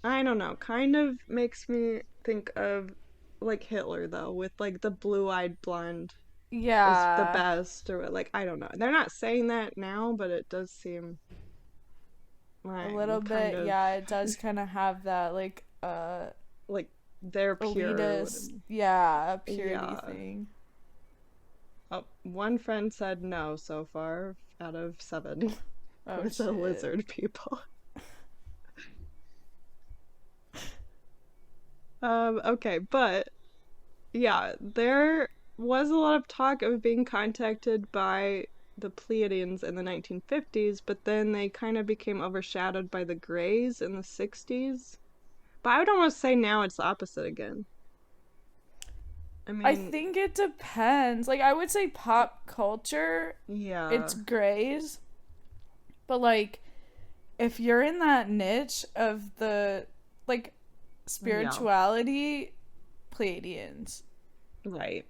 I don't know, kind of makes me think of like Hitler though, with like the blue-eyed blonde is the Yeah, best or like I don't know. They're not saying that now, but it does seem a like little kind bit. of Yeah, it does kind of have that like like they're pure. elitist, yeah, purity Yeah. thing. Oh, one friend said no so far out of seven Oh for the shit. lizard people. Okay, but yeah, there was a lot of talk of being contacted by the Pleiadians in the 1950s, but then they kind of became overshadowed by the Greys in the 60s. But I would almost say now it's the opposite again. I I mean, think it depends. Like I would say pop culture, it's yeah, grays, but like if you're in that niche of the like yeah, spirituality, Pleiadians. right.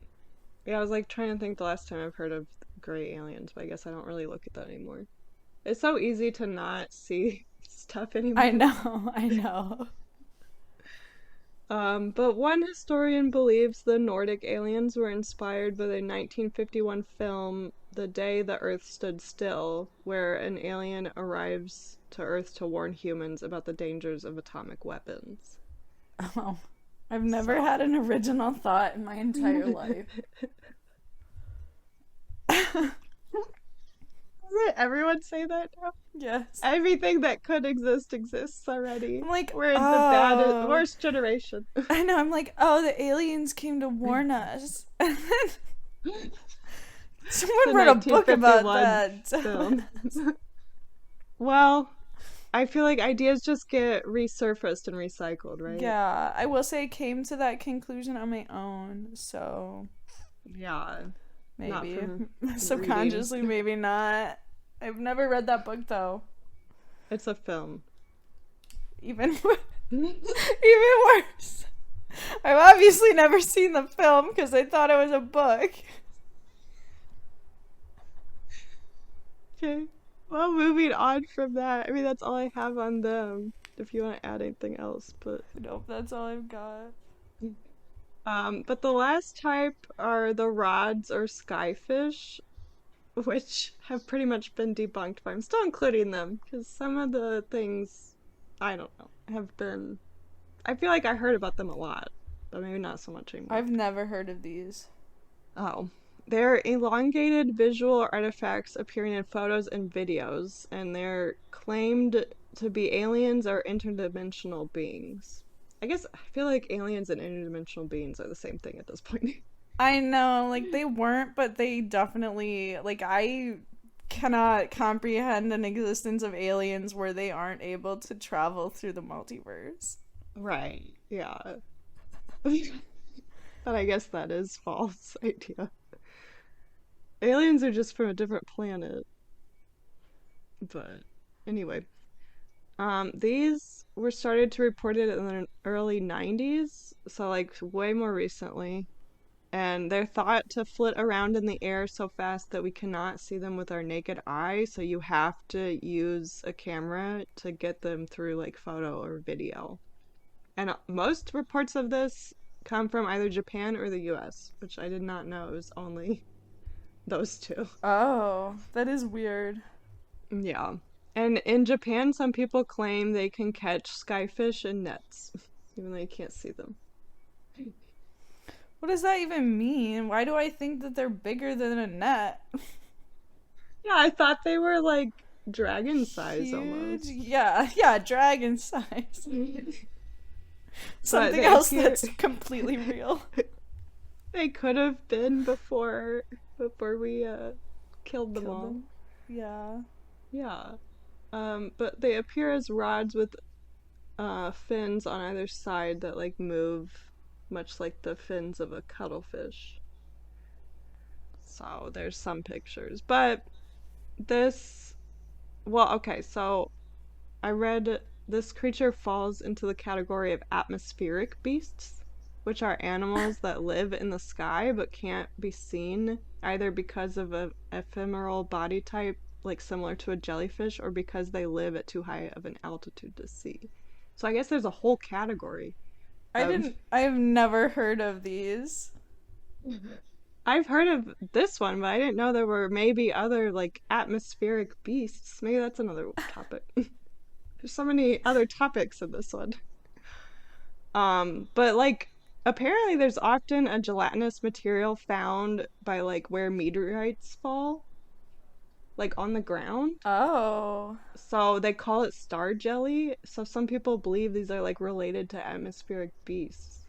Yeah, I was like trying to think the last time I've heard of gray aliens, but I guess I don't really look at that anymore. It's so easy to not see stuff I anymore. know, I know. But one historian believes the Nordic aliens were inspired by the 1951 film The Day the Earth Stood Still, where an alien arrives to Earth to warn humans about the dangers of atomic weapons. Oh, I've never had So, an original thought in my entire life. doesn't everyone say that now? Yes. Everything that could exist exists already. I'm like, We're in the oh. worst generation. I know, I'm like, oh, the aliens came to warn us. And then The someone wrote a book about 1951 that. film. Well, I feel like ideas just get resurfaced and recycled, right? Yeah, I will say I came to that conclusion on my own, so Yeah, not maybe. from reading. Subconsciously, maybe not. I've never read that book though. It's a film. Even even worse. I've obviously never seen the film because I thought it was a book. Okay. Well, moving on from that. I mean, that's all I have on them. If you want to add anything else, but Nope, that's all I've got. but the last type are the rods or skyfish, which have pretty much been debunked, but I'm still including them because some of the things I don't know have been. I feel like I heard about them a lot, but maybe not so much anymore. I've never heard of these. Oh. They're elongated visual artifacts appearing in photos and videos, and they're claimed to be aliens or interdimensional beings. I guess I feel like aliens and interdimensional beings are the same thing at this point. I know, like they weren't, but they definitely like I cannot comprehend an existence of aliens where they aren't able to travel through the multiverse. Right. Yeah. But I guess that is false idea. Aliens are just from a different planet. But anyway, these were started to report it in the early 90s, so like way more recently. And they're thought to flit around in the air so fast that we cannot see them with our naked eye, so you have to use a camera to get them through like photo or video. And most reports of this come from either Japan or the US, which I did not know it was only those two. Oh, that is weird. Yeah. And in Japan, some people claim they can catch skyfish in nets, even though you can't see them. What does that even mean? Why do I think that they're bigger than a net? Yeah, I thought they were like dragon size Huge? almost. Yeah, yeah, dragon size. But Something they else appear that's completely real. they could have been before we killed them Killed all. them? Yeah. Yeah. But they appear as rods with fins on either side that like move much like the fins of a cuttlefish. So there's some pictures. But this well, okay, so I read this creature falls into the category of atmospheric beasts, which are animals that live in the sky but can't be seen either because of a ephemeral body type, like similar to a jellyfish, or because they live at too high of an altitude to see. So I guess there's a whole category of. I've never heard of these. I've heard of this one, but I didn't know there were maybe other like atmospheric beasts. Maybe that's another topic. There's so many other topics in this one. But like apparently there's often a gelatinous material found by like where meteorites fall, like on the ground. Oh. So they call it star jelly. So some people believe these are like related to atmospheric beasts.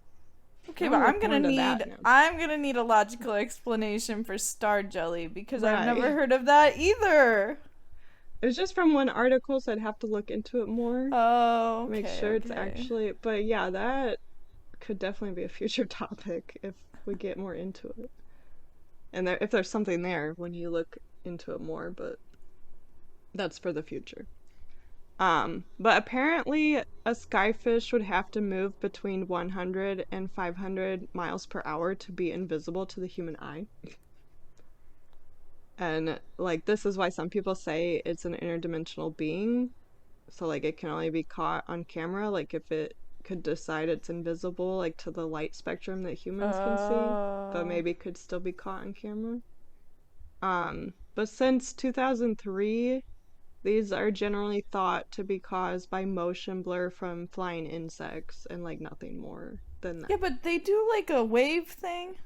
Okay, I'm but gonna look more into that now. I'm gonna need a logical explanation for star jelly because I've never Right. heard of that either. It was just from one article, so I'd have to look into it more Oh, to make okay, sure it's okay. actually. But yeah, that could definitely be a future topic if we get more into it. And if there's something there when you look into it more, but that's for the future. But apparently a skyfish would have to move between 100 and 500 miles per hour to be invisible to the human eye. And like this is why some people say it's an interdimensional being. So like it can only be caught on camera, like if it could decide it's invisible like to the light spectrum that humans can see, but Oh. maybe could still be caught on camera. But since 2003, these are generally thought to be caused by motion blur from flying insects and like nothing more than Yeah, that. but they do like a wave thing.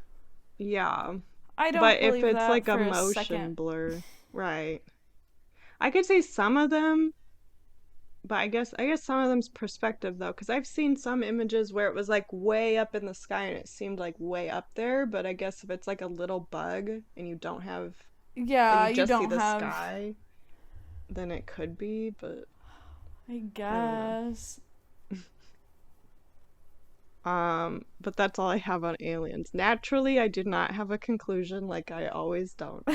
Yeah. I don't But if believe it's that like a for a second. motion blur, right. I could say some of them, but I guess some of them's perspective though, because I've seen some images where it was like way up in the sky and it seemed like way up there, but I guess if it's like a little bug and you don't have like Yeah, you you just see don't the have. sky, then it could be, but I I don't know. guess. But that's all I have on aliens. Naturally, I did not have a conclusion like I always don't.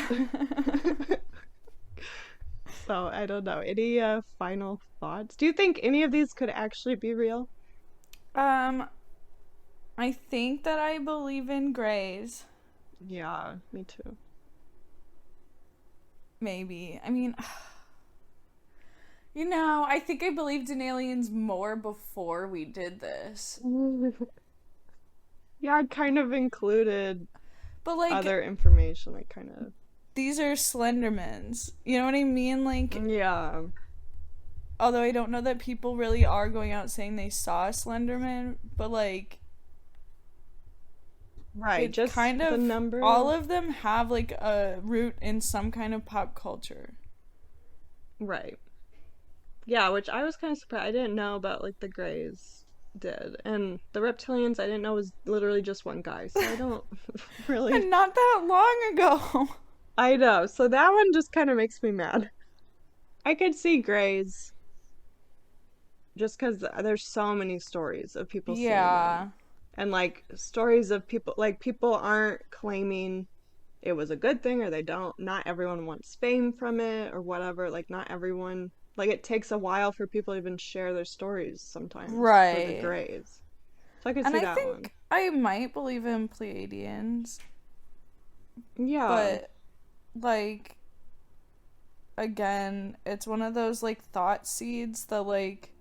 So, I don't know. Any final thoughts? Do you think any of these could actually be real? um, I think that I believe in grays. Yeah, me too. Maybe. I mean, I think I believed in aliens more before we did this. Yeah, I kind of included But like, other information, like kind of. these are Slendermans. You know what I mean? Like, Yeah, although I don't know that people really are going out saying they saw a Slenderman, but like, right. it Just kind the of all number. of them have like a root in some kind of pop culture. Right. Yeah, which I was kind of surprised. I didn't know about like the Greys did. And the Reptilians I didn't know was literally just one guy. So I don't really. And not that long ago. I know. So that one just kind of makes me mad. I could see Greys just because there's so many stories of people seeing them. Yeah. And like stories of people, like people aren't claiming it was a good thing or they don't. Not everyone wants fame from it or whatever. Like, not everyone. Like, it takes a while for people to even share their stories sometimes for the Right. Greys. So I could And see I that one. think I might believe in Pleiadians, Yeah. but like again, it's one of those like thought seeds that like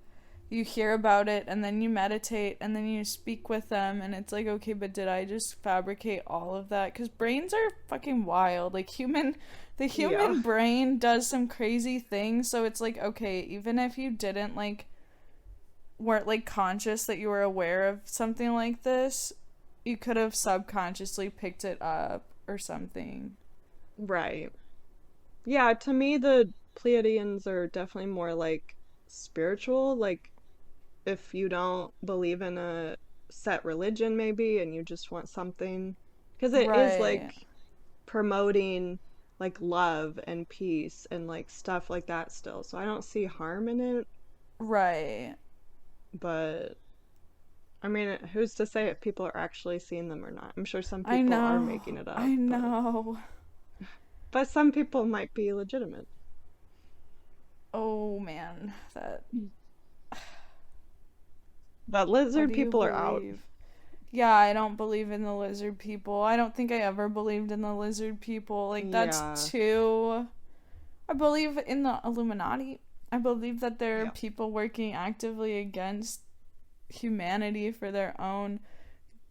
you hear about it and then you meditate and then you speak with them and it's like, okay, but did I just fabricate all of that? Because brains are fucking wild. Like the Yeah. human brain does some crazy things. So it's like, okay, even if you didn't like weren't like conscious that you were aware of something like this, you could have subconsciously picked it up or something. Right. Yeah, to me, the Pleiadians are definitely more like spiritual. Like, if you don't believe in a set religion, maybe, and you just want something. Because it is Right. like promoting like love and peace and like stuff like that still. So I don't see harm in it, Right. but I mean, who's to say if people are actually seeing them or not? I'm sure some I people are know. making it I up, know. but some people might be legitimate. Oh man, that. But What lizard do you people are out. believe? Yeah, I don't believe in the lizard people. I don't think I ever believed in the lizard people. Like, that's Yeah. too. I believe in the Illuminati. I believe that there are Yeah, people working actively against humanity for their own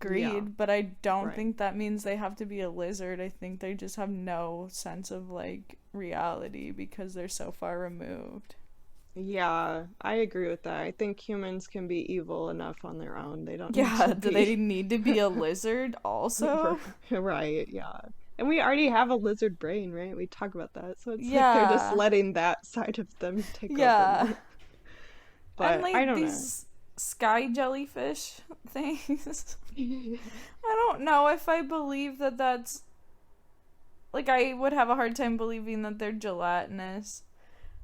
yeah, greed, but I don't right. think that means they have to be a lizard. I think they just have no sense of like reality because they're so far removed. Yeah, I agree with that. I think humans can be evil enough on their own. They don't need Yeah, to do they be need to be a lizard also? right, yeah. And we already have a lizard brain, right? We talk about that. So it's like they're just Yeah. letting that side of them take over Yeah. more. And But I like don't know. these sky jellyfish things. I don't know if I believe that that's like I would have a hard time believing that they're gelatinous.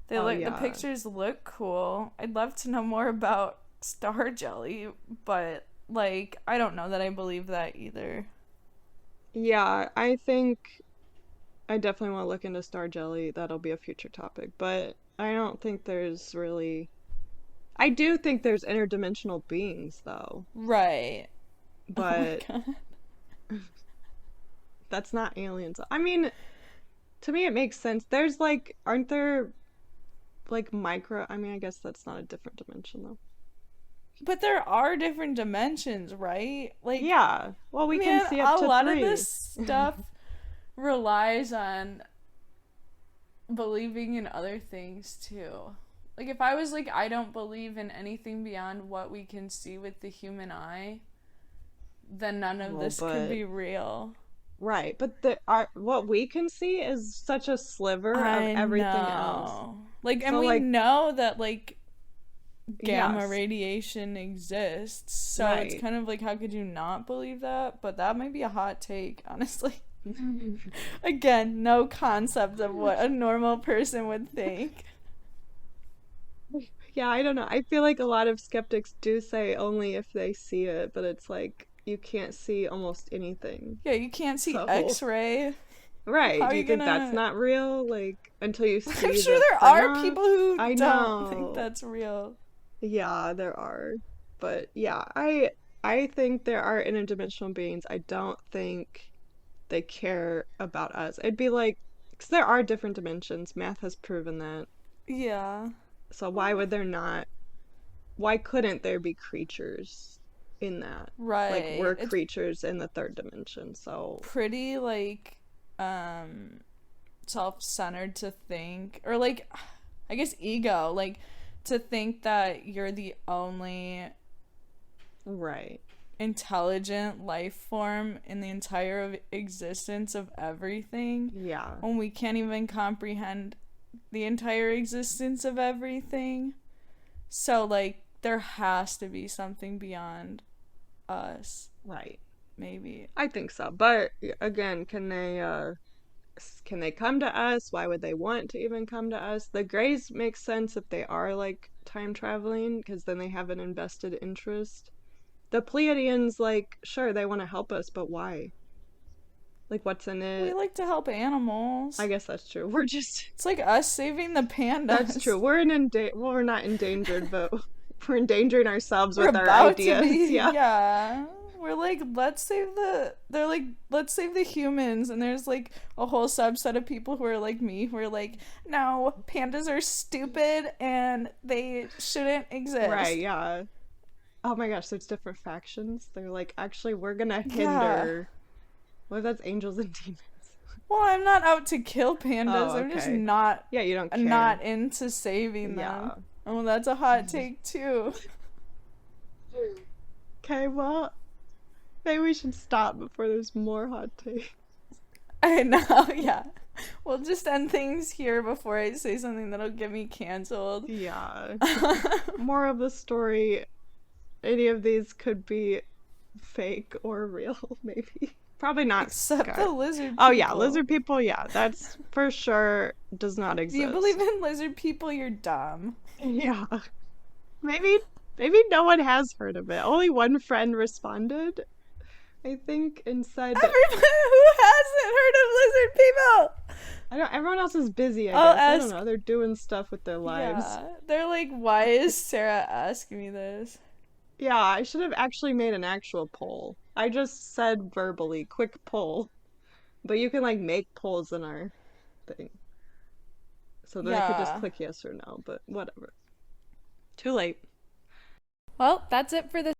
They Oh look the yeah. pictures look cool. I'd love to know more about star jelly, but like I don't know that I believe that either. Yeah, I think I definitely want to look into star jelly. That'll be a future topic. But I don't think there's really I do think there's interdimensional beings though. Right. Oh my But god. that's not aliens. I mean, to me it makes sense. There's like aren't there like micro I mean, I guess that's not a different dimension though. But there are different dimensions, right? Like, Yeah. Well, we can man, see up a to lot of three. this stuff relies on believing in other things too. Like if I was like I don't believe in anything beyond what we can see with the human eye, then none of Well, this could but be real. right, but the our what we can see is such a sliver of I everything else. know. Like and So we like, know that like gamma yes, radiation exists. So it's right. kind of like how could you not believe that? But that might be a hot take, honestly. Again, no concept of what a normal person would think. Yeah, I don't know. I feel like a lot of skeptics do say only if they see it, but it's like you can't see almost anything. Yeah, you can't see So, X-ray. How right. are Do you you think that's gonna? not real? Like until you I'm see sure the there are print. people who I don't think know. that's real. Yeah, there are. But yeah, I think there are interdimensional beings. I don't think they care about us. It'd be like, because there are different dimensions. Math has proven that. Yeah. So why would there not? Why couldn't there be creatures in that? Like Right. we're It's creatures in the third dimension. So pretty like um self-centered to think or like I guess ego like to think that you're the only right. intelligent life form in the entire existence of everything Yeah. when we can't even comprehend the entire existence of everything. So like there has to be something beyond us, Right. maybe. I think so. But again, can they come to us? Why would they want to even come to us? The Greys make sense if they are like time traveling, because then they have an invested interest. The Pleiadians, like, sure, they want to help us, but why? Like, what's in We it? like to help I animals. guess that's true. We're just, It's like us saving the that's true. pandas. We're well, we're not endangered, but we're endangering ourselves We're with our about to ideas. be, Yeah. yeah. We're like, let's save the. They're like, let's save the humans. And there's like a whole subset of people who are like me, who are like, no, pandas are stupid and they shouldn't Right, exist. yeah. Oh my gosh, there's different factions. They're like, actually, we're gonna Yeah. hinder. What if that's angels and demons? Well, I'm not out to kill pandas. Oh, I'm just okay. not Yeah, you don't care. not into saving them. Yeah. Oh, that's a hot take too. Okay, well, maybe we should stop before there's more hot takes. I know, yeah. We'll just end things here before I say something that'll get me canceled. Yeah. More of the story. Any of these could be fake or real, maybe. Probably not Except Sky. the lizard Oh yeah, people. lizard people, yeah, that's for sure does not If you believe exist. in lizard people, you're dumb. Yeah. Maybe no one has heard of it. Only one friend responded, I think, and said that Everybody who hasn't heard of lizard people. I don't everyone else is busy, I I'll guess. I don't ask. know. They're doing stuff with their lives. Yeah. They're like, why is Sarah asking me this? Yeah, I should have actually made an actual poll. I just said verbally, quick poll. But you can like make polls in our thing. So then I could just Yeah. click yes or no, but whatever. Too late. Well, that's it for this